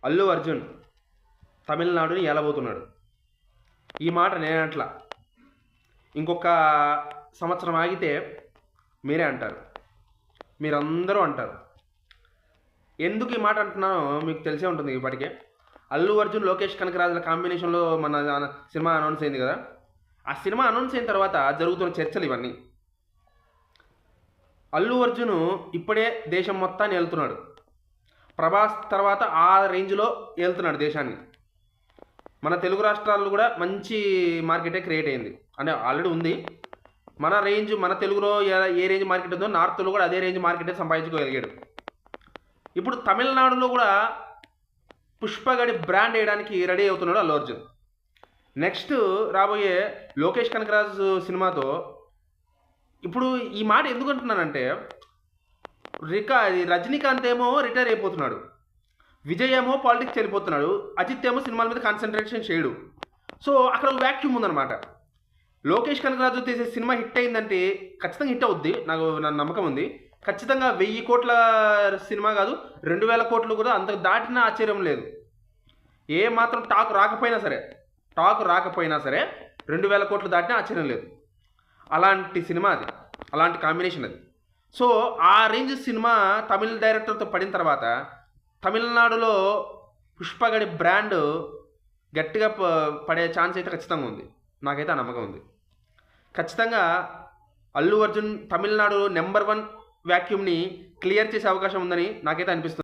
అల్లు అర్జున్ తమిళనాడుని ఏలబోతున్నాడు. ఈ మాట నేనట్లా, ఇంకొక సంవత్సరం ఆగితే మీరే అంటారు, మీరందరూ అంటారు. ఎందుకు ఈ మాట అంటున్నానో మీకు తెలిసే ఉంటుంది ఇప్పటికే. అల్లు అర్జున్ లోకేష్ కనకరాజుల కాంబినేషన్లో మన సినిమా అనౌన్స్ అయింది కదా. ఆ సినిమా అనౌన్స్ అయిన తర్వాత జరుగుతున్న చర్చలు ఇవన్నీ. అల్లు అర్జున్ ఇప్పుడే దేశం మొత్తాన్ని వెళ్తున్నాడు. ప్రభాస్ తర్వాత ఆ రేంజ్లో వెళ్తున్నాడు దేశాన్ని. మన తెలుగు రాష్ట్రాల్లో కూడా మంచి మార్కెటే క్రియేట్ అయింది, అంటే ఆల్రెడీ ఉంది. మన రేంజ్, మన తెలుగులో ఏ రేంజ్ మార్కెట్ ఉందో నార్త్లో కూడా అదే రేంజ్ మార్కెటే సంపాదించుకోగలిగాడు. ఇప్పుడు తమిళనాడులో కూడా పుష్పగడి బ్రాండ్ వేయడానికి రెడీ అవుతున్నాడు అల్లు అర్జున్. నెక్స్ట్ రాబోయే లోకేష్ కనకరాజు సినిమాతో, ఇప్పుడు ఈ మాట ఎందుకు అంటున్నానంటే, రజనీకాంత్ ఏమో రిటైర్ అయిపోతున్నాడు, విజయ్ ఏమో పాలిటిక్స్ వెళ్ళిపోతున్నాడు, అజిత్ ఏమో సినిమాల మీద కాన్సన్ట్రేషన్ చేయడు. సో అక్కడ ఒక వ్యాక్యూమ్ ఉందన్నమాట. లోకేష్ కనకరాజు తీసే సినిమా హిట్ అయిందంటే ఖచ్చితంగా హిట్ అవుద్ది, నా నమ్మకం ఉంది. ఖచ్చితంగా 1000 కోట్ల సినిమా కాదు, 2000 కోట్లు కూడా అంత దాటిన ఆశ్చర్యం లేదు. ఏ మాత్రం టాక్ రాకపోయినా సరే 2000 కోట్లు దాటినా ఆశ్చర్యం లేదు. అలాంటి సినిమా అది, అలాంటి కాంబినేషన్ అది. సో ఆ రేంజ్ సినిమా తమిళ డైరెక్టర్తో పడిన తర్వాత తమిళనాడులో పుష్పగడి బ్రాండ్ గట్టిగా పడే ఛాన్స్ అయితే ఖచ్చితంగా ఉంది. నాకైతే ఆ నమ్మకం ఉంది. ఖచ్చితంగా అల్లు అర్జున్ తమిళనాడు నెంబర్ 1 వ్యాక్యూమ్ని క్లియర్ చేసే అవకాశం ఉందని నాకైతే అనిపిస్తుంది.